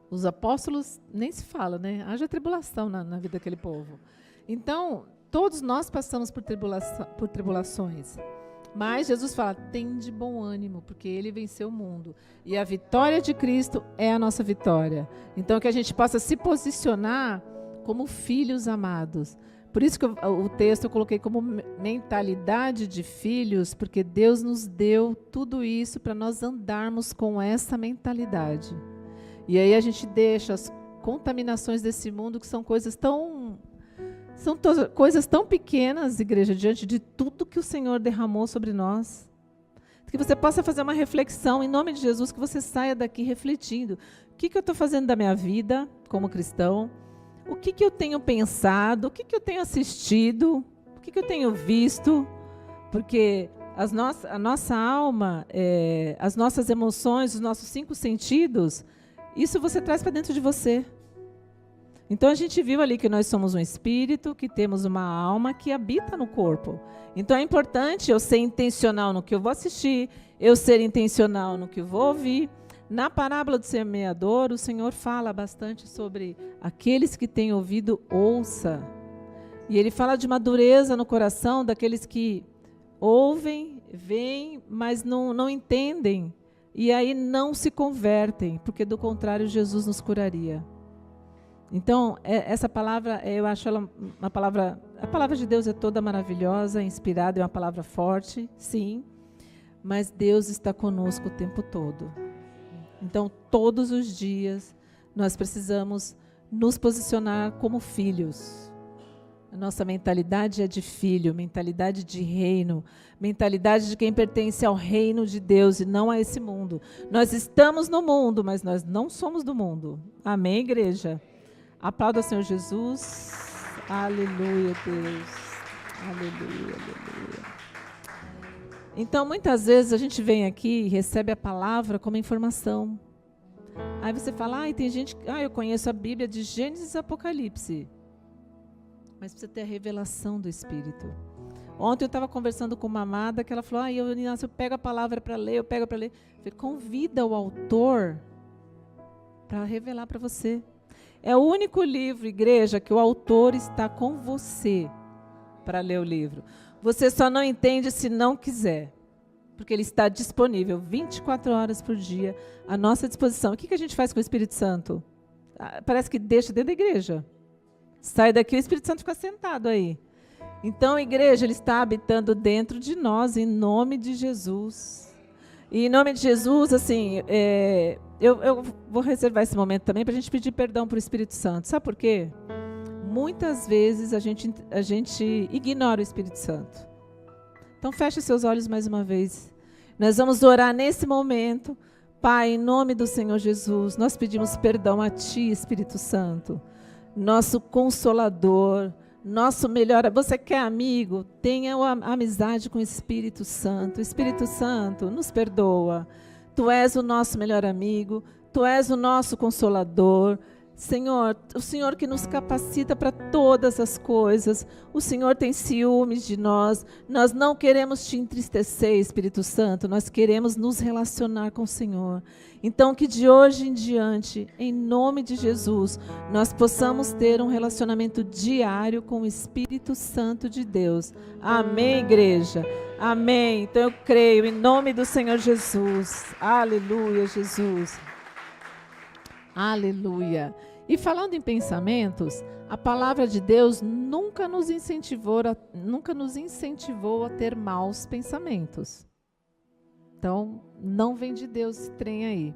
Os apóstolos nem se fala, né? Haja tribulação na vida daquele povo. Então, todos nós passamos por tribulações. Mas Jesus fala, tem de bom ânimo, porque Ele venceu o mundo. E a vitória de Cristo é a nossa vitória. Então, que a gente possa se posicionar como filhos amados. Por isso que o texto eu coloquei como mentalidade de filhos, porque Deus nos deu tudo isso para nós andarmos com essa mentalidade. E aí a gente deixa as contaminações desse mundo, que são coisas tão pequenas, igreja, diante de tudo que o Senhor derramou sobre nós. Que você possa fazer uma reflexão, em nome de Jesus, que você saia daqui refletindo. O que eu estou fazendo da minha vida como cristão? O que eu tenho pensado? O que eu tenho assistido? O que eu tenho visto? Porque a nossa alma, as nossas emoções, os nossos 5 sentidos, isso você traz para dentro de você. Então a gente viu ali que nós somos um espírito, que temos uma alma que habita no corpo. Então é importante eu ser intencional no que eu vou assistir, eu ser intencional no que eu vou ouvir. Na parábola do semeador, o Senhor fala bastante sobre aqueles que têm ouvido, ouça. E Ele fala de uma dureza no coração daqueles que ouvem, veem, mas não entendem. E aí não se convertem, porque do contrário Jesus nos curaria. Então, essa palavra, eu acho ela uma palavra... A palavra de Deus é toda maravilhosa, inspirada, é uma palavra forte, sim. Mas Deus está conosco o tempo todo. Então, todos os dias, nós precisamos nos posicionar como filhos. A nossa mentalidade é de filho, mentalidade de reino, mentalidade de quem pertence ao reino de Deus e não a esse mundo. Nós estamos no mundo, mas nós não somos do mundo. Amém, igreja? Aplauda o Senhor Jesus. Aleluia, Deus. Aleluia, aleluia. Então, muitas vezes a gente vem aqui e recebe a palavra como informação. Aí você fala, tem gente que... eu conheço a Bíblia de Gênesis e Apocalipse. Mas precisa ter a revelação do Espírito. Ontem eu estava conversando com uma amada que ela falou, eu pego a palavra para ler, eu pego para ler. Eu falei, convida o autor para revelar para você. É o único livro, igreja, que o autor está com você para ler o livro. Você só não entende se não quiser, porque ele está disponível 24 horas por dia à nossa disposição. O que a gente faz com o Espírito Santo? Parece que deixa dentro da igreja. Sai daqui, o Espírito Santo fica sentado aí. Então, a igreja, ele está habitando dentro de nós, em nome de Jesus. E em nome de Jesus, assim, eu vou reservar esse momento também para a gente pedir perdão para o Espírito Santo. Sabe por quê? Muitas vezes a gente ignora o Espírito Santo. Então, feche seus olhos mais uma vez. Nós vamos orar nesse momento. Pai, em nome do Senhor Jesus, nós pedimos perdão a Ti, Espírito Santo, nosso Consolador, nosso melhor. Você quer amigo? Tenha amizade com o Espírito Santo. Espírito Santo, nos perdoa. Tu és o nosso melhor amigo, Tu és o nosso Consolador. Senhor, o Senhor que nos capacita para todas as coisas, o Senhor tem ciúmes de nós não queremos te entristecer, Espírito Santo, nós queremos nos relacionar com o Senhor. Então que de hoje em diante, em nome de Jesus, nós possamos ter um relacionamento diário com o Espírito Santo de Deus. Amém, igreja? Amém. Então eu creio em nome do Senhor Jesus. Aleluia, Jesus. Aleluia. E falando em pensamentos, a palavra de Deus nunca nos incentivou a ter maus pensamentos. Então, não vem de Deus esse trem aí.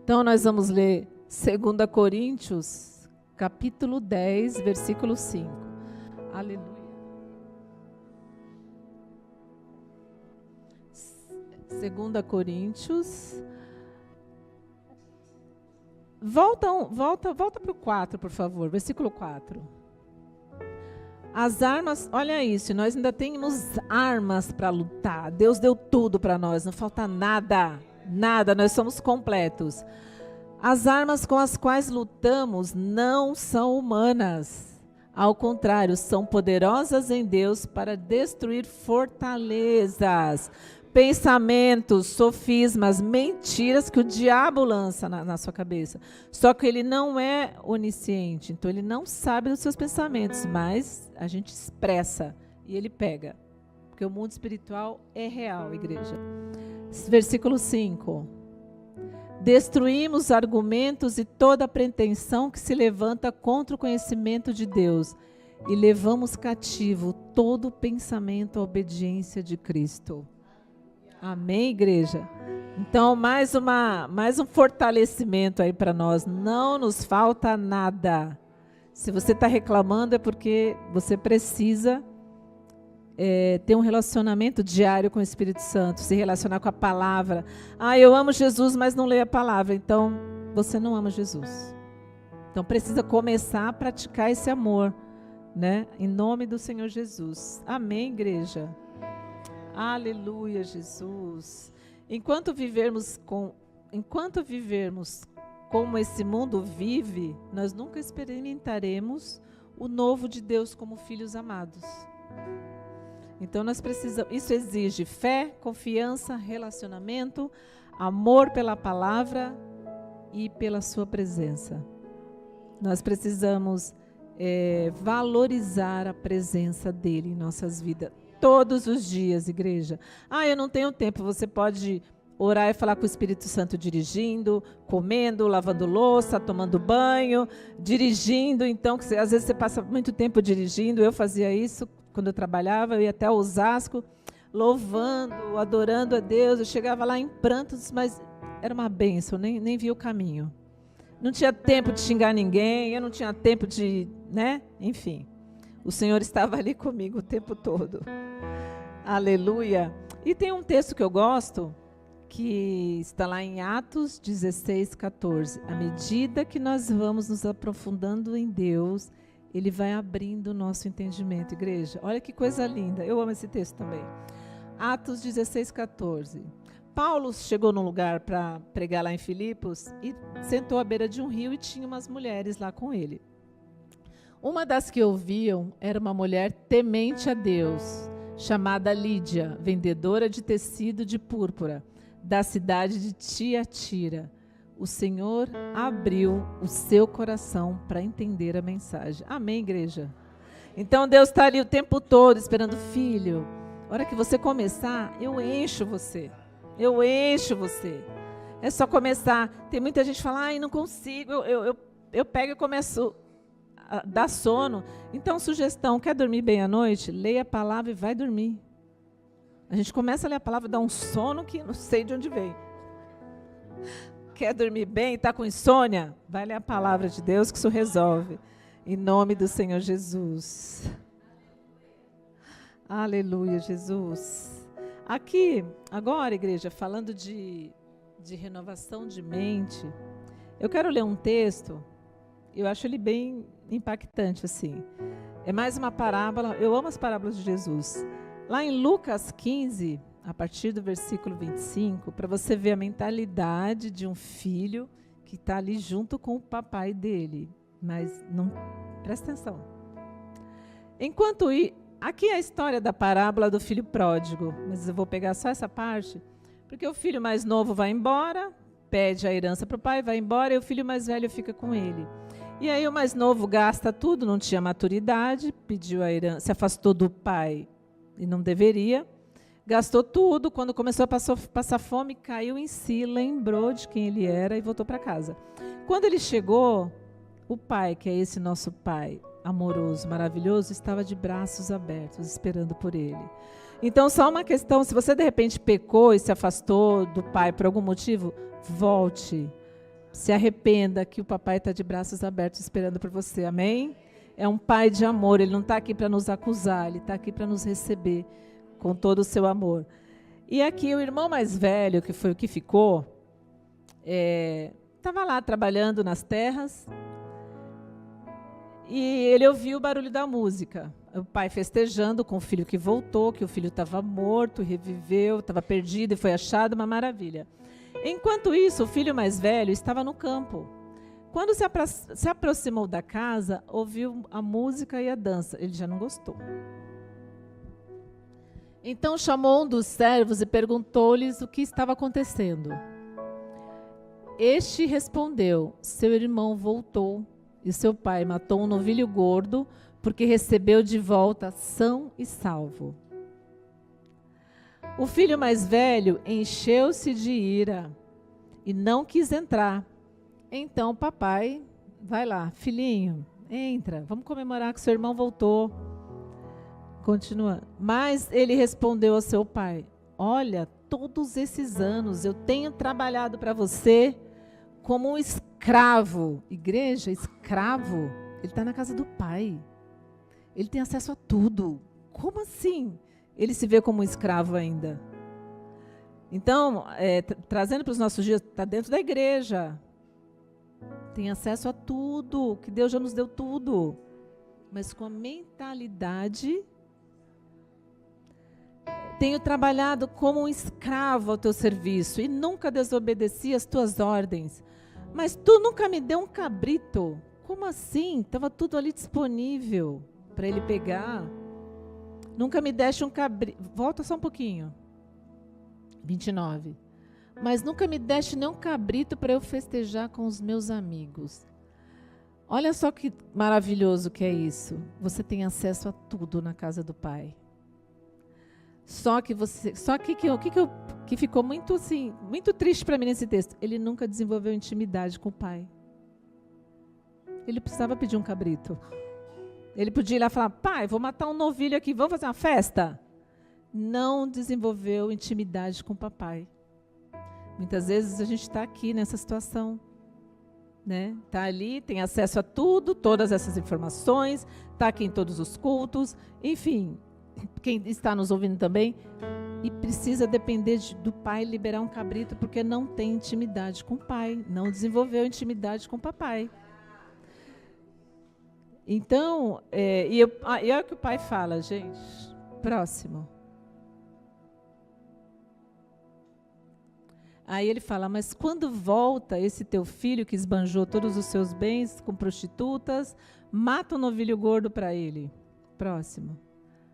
Então, nós vamos ler 2 Coríntios, capítulo 10, versículo 5. Aleluia. 2 Coríntios... Volta para o 4, por favor, versículo 4. As armas, olha isso, nós ainda temos armas para lutar. Deus deu tudo para nós, não falta nada, nós somos completos. As armas com as quais lutamos não são humanas. Ao contrário, são poderosas em Deus para destruir fortalezas, pensamentos, sofismas, mentiras que o diabo lança na sua cabeça. Só que ele não é onisciente, então ele não sabe dos seus pensamentos, mas a gente expressa e ele pega. Porque o mundo espiritual é real, igreja. Versículo 5. Destruímos argumentos e toda pretensão que se levanta contra o conhecimento de Deus e levamos cativo todo pensamento à obediência de Cristo. Amém, igreja? Então, mais um fortalecimento aí para nós. Não nos falta nada. Se você está reclamando é porque você precisa ter um relacionamento diário com o Espírito Santo, se relacionar com a palavra. Eu amo Jesus, mas não leio a palavra. Então, você não ama Jesus. Então, precisa começar a praticar esse amor, né? Em nome do Senhor Jesus. Amém, igreja? Aleluia, Jesus. Enquanto vivermos como esse mundo vive, nós nunca experimentaremos o novo de Deus como filhos amados. Então nós precisamos, isso exige fé, confiança, relacionamento, amor pela palavra e pela sua presença. Nós precisamos valorizar a presença dele em nossas vidas. Todos os dias, igreja. Eu não tenho tempo. Você pode orar e falar com o Espírito Santo dirigindo, comendo, lavando louça, tomando banho, dirigindo. Então, às vezes você passa muito tempo dirigindo. Eu fazia isso quando eu trabalhava. Eu ia até Osasco, louvando, adorando a Deus. Eu chegava lá em prantos, mas era uma bênção. Nem via o caminho. Não tinha tempo de xingar ninguém. Eu não tinha tempo de, Enfim, o Senhor estava ali comigo o tempo todo. Aleluia. E tem um texto que eu gosto, que está lá em Atos 16, 14. À medida que nós vamos nos aprofundando em Deus, Ele vai abrindo o nosso entendimento, igreja. Olha que coisa linda. Eu amo esse texto também. Atos 16, 14. Paulo chegou num lugar para pregar lá em Filipos e sentou à beira de um rio e tinha umas mulheres lá com ele. Uma das que ouviam era uma mulher temente a Deus, chamada Lídia, vendedora de tecido de púrpura, da cidade de Tiatira. O Senhor abriu o seu coração para entender a mensagem. Amém, igreja? Então Deus está ali o tempo todo esperando, filho. A hora que você começar, eu encho você. Eu encho você. É só começar. Tem muita gente que fala, ai, não consigo. Eu pego e começo a dar sono. Então, sugestão, quer dormir bem à noite? Leia a palavra e vai dormir. A gente começa a ler a palavra, dá um sono que não sei de onde vem. Quer dormir bem, está com insônia? Vai ler a palavra de Deus que isso resolve. Em nome do Senhor Jesus. Aleluia, Jesus. Aqui, agora, igreja, falando de renovação de mente, eu quero ler um texto, eu acho ele bem impactante, assim. É mais uma parábola, eu amo as parábolas de Jesus. Lá em Lucas 15, a partir do versículo 25, para você ver a mentalidade de um filho que está ali junto com o papai dele. Mas não presta atenção. Aqui é a história da parábola do filho pródigo, mas eu vou pegar só essa parte, porque o filho mais novo vai embora, pede a herança para o pai, vai embora, e o filho mais velho fica com ele. E aí o mais novo gasta tudo, não tinha maturidade, pediu a herança, se afastou do pai e não deveria, gastou tudo, quando começou a passar fome, caiu em si, lembrou de quem ele era e voltou para casa. Quando ele chegou, o pai, que é esse nosso pai amoroso, maravilhoso, estava de braços abertos, esperando por ele. Então, só uma questão, se você de repente pecou e se afastou do pai por algum motivo, volte, se arrependa que o papai está de braços abertos esperando por você, amém? É um pai de amor, ele não está aqui para nos acusar, ele está aqui para nos receber com todo o seu amor. E aqui o irmão mais velho, que foi o que ficou, estava lá trabalhando nas terras, e ele ouviu o barulho da música. O pai festejando com o filho que voltou, que o filho estava morto, reviveu, estava perdido e foi achado, uma maravilha. Enquanto isso, o filho mais velho estava no campo. Quando se aproximou da casa, ouviu a música e a dança. Ele já não gostou. Então chamou um dos servos e perguntou-lhes o que estava acontecendo. Este respondeu: seu irmão voltou e seu pai matou um novilho gordo porque recebeu de volta são e salvo. O filho mais velho encheu-se de ira e não quis entrar. Então o papai, vai lá, filhinho, entra, vamos comemorar que seu irmão voltou. Continua. Mas ele respondeu ao seu pai: olha, todos esses anos eu tenho trabalhado para você como um escravo. Igreja, escravo, ele está na casa do pai. Ele tem acesso a tudo. Como assim? Ele se vê como um escravo ainda. Então, trazendo para os nossos dias, está dentro da igreja. Tem acesso a tudo, que Deus já nos deu tudo. Mas com a mentalidade, tenho trabalhado como um escravo ao teu serviço e nunca desobedeci as tuas ordens. Mas tu nunca me deu um cabrito. Como assim? Estava tudo ali disponível para ele pegar. Nunca me deste um cabrito. Volta só um pouquinho. 29. Mas nunca me deste nem um cabrito para eu festejar com os meus amigos. Olha só que maravilhoso que é isso. Você tem acesso a tudo na casa do Pai. Que ficou muito assim, muito triste para mim nesse texto. Ele nunca desenvolveu intimidade com o Pai. Ele precisava pedir um cabrito. Ele podia ir lá e falar: pai, vou matar um novilho aqui, vamos fazer uma festa? Não desenvolveu intimidade com o papai. Muitas vezes a gente está aqui nessa situação, né? Está ali, tem acesso a tudo, todas essas informações, está aqui em todos os cultos, enfim, quem está nos ouvindo também, e precisa depender do pai liberar um cabrito porque não tem intimidade com o pai, não desenvolveu intimidade com o papai. Então, e é o que o pai fala, gente. Próximo. Aí ele fala: mas quando volta esse teu filho que esbanjou todos os seus bens com prostitutas, mata um novilho gordo para ele. Próximo.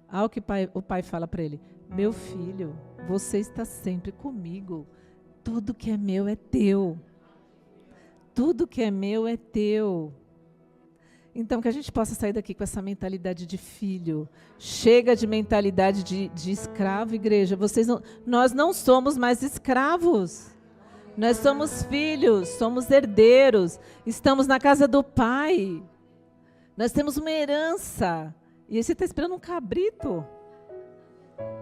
Ao que o pai fala para ele: meu filho, você está sempre comigo. Tudo que é meu é teu. Tudo que é meu é teu. Então, que a gente possa sair daqui com essa mentalidade de filho. Chega de mentalidade de escravo, igreja. Nós não somos mais escravos. Nós somos filhos, somos herdeiros. Estamos na casa do Pai. Nós temos uma herança. E aí você está esperando um cabrito?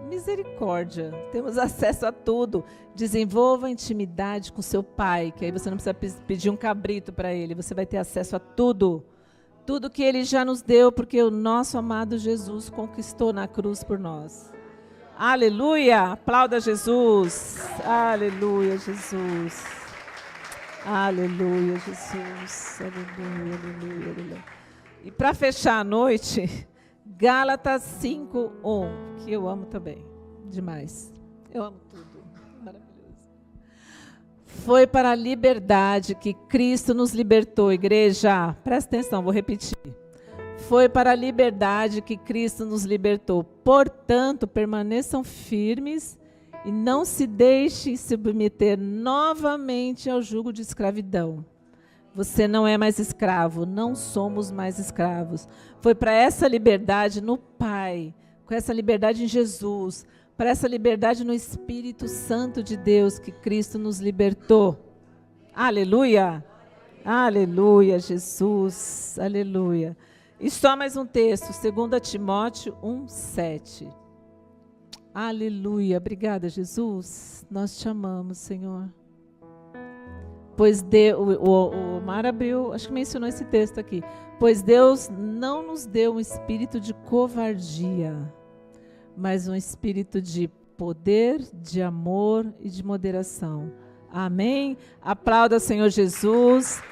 Misericórdia. Temos acesso a tudo. Desenvolva intimidade com seu Pai, que aí você não precisa pedir um cabrito para Ele. Você vai ter acesso a tudo. Tudo que Ele já nos deu, porque o nosso amado Jesus conquistou na cruz por nós. Aleluia! Aplauda Jesus! Aleluia, Jesus! Aleluia, Jesus! Aleluia, aleluia, aleluia. E para fechar a noite, Gálatas 5:1, que eu amo também, demais. Eu amo tudo. Foi para a liberdade que Cristo nos libertou, igreja. Presta atenção, vou repetir. Foi para a liberdade que Cristo nos libertou. Portanto, permaneçam firmes e não se deixem submeter novamente ao jugo de escravidão. Você não é mais escravo, não somos mais escravos. Foi para essa liberdade no Pai, com essa liberdade em Jesus, para essa liberdade no Espírito Santo de Deus que Cristo nos libertou. Aleluia! Aleluia, Jesus! Aleluia! E só mais um texto, 2 Timóteo 1:7. Aleluia! Obrigada, Jesus! Nós te amamos, Senhor. Pois o Mar abriu, acho que mencionou esse texto aqui. Pois Deus não nos deu um espírito de covardia, mas um espírito de poder, de amor e de moderação. Amém? Aplauda o Senhor Jesus.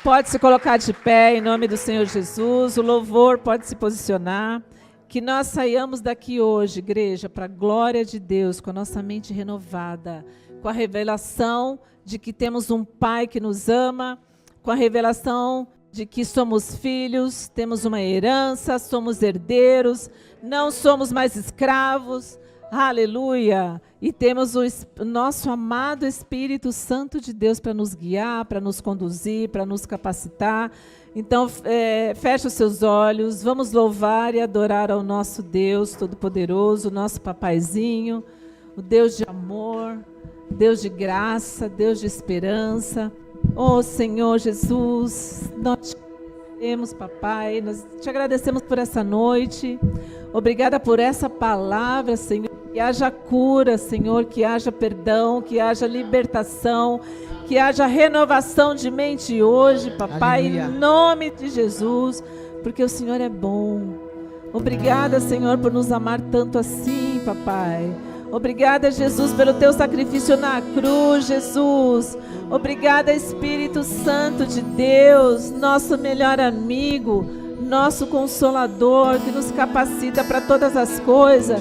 Pode se colocar de pé em nome do Senhor Jesus. O louvor pode se posicionar. Que nós saiamos daqui hoje, igreja, para a glória de Deus, com a nossa mente renovada, com a revelação de que temos um Pai que nos ama, com a revelação de que somos filhos, temos uma herança, somos herdeiros, não somos mais escravos, aleluia, e temos o nosso amado Espírito Santo de Deus para nos guiar, para nos conduzir, para nos capacitar. Então, feche os seus olhos, vamos louvar e adorar ao nosso Deus Todo-Poderoso, nosso papaizinho, o Deus de amor, Deus de graça, Deus de esperança. Oh, Senhor Jesus, nós te agradecemos, papai, nós te agradecemos por essa noite. Obrigada por essa palavra, Senhor. Que haja cura, Senhor, que haja perdão, que haja libertação, que haja renovação de mente hoje, papai, aleluia, em nome de Jesus, porque o Senhor é bom. Obrigada, Senhor, por nos amar tanto assim, papai. Obrigada, Jesus, pelo teu sacrifício na cruz, Jesus. Obrigada, Espírito Santo de Deus, nosso melhor amigo, nosso consolador, que nos capacita para todas as coisas.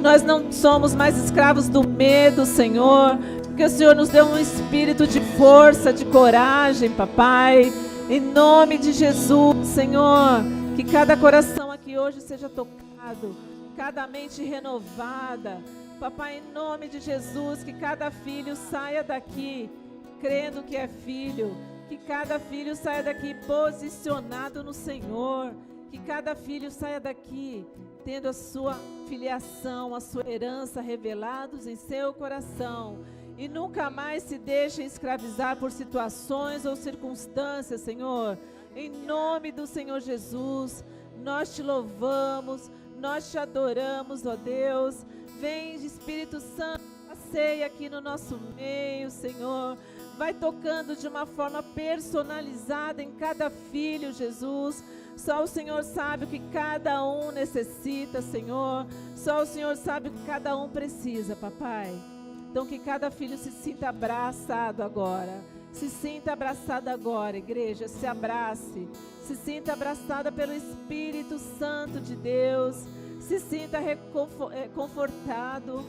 Nós não somos mais escravos do medo, Senhor, porque o Senhor nos deu um espírito de força, de coragem, papai. Em nome de Jesus, Senhor, que cada coração aqui hoje seja tocado, cada mente renovada. Papai, em nome de Jesus, que cada filho saia daqui crendo que é filho, que cada filho saia daqui posicionado no Senhor, que cada filho saia daqui tendo a sua filiação, a sua herança revelados em seu coração e nunca mais se deixem escravizar por situações ou circunstâncias, Senhor. Em nome do Senhor Jesus, nós te louvamos, nós te adoramos, ó Deus. Vem, Espírito Santo, passeia aqui no nosso meio, Senhor. Vai tocando de uma forma personalizada em cada filho, Jesus. Só o Senhor sabe o que cada um necessita, Senhor. Só o Senhor sabe o que cada um precisa, papai. Então que cada filho se sinta abraçado agora. Se sinta abraçada agora, igreja. Se abrace. Se sinta abraçada pelo Espírito Santo de Deus. Se sinta confortado.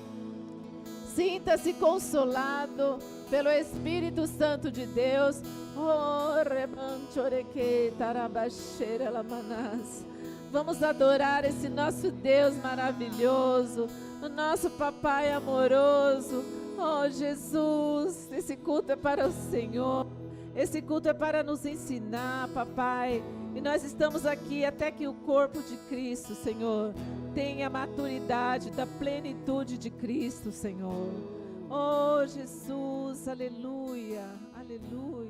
Sinta-se consolado pelo Espírito Santo de Deus. Oh, rebanchoreque tarabaxeira lamanas. Vamos adorar esse nosso Deus maravilhoso, o nosso Papai amoroso. Oh, Jesus, esse culto é para o Senhor. Esse culto é para nos ensinar, Papai. E nós estamos aqui até que o corpo de Cristo, Senhor, tenha a maturidade da plenitude de Cristo, Senhor. Oh, Jesus, aleluia, aleluia.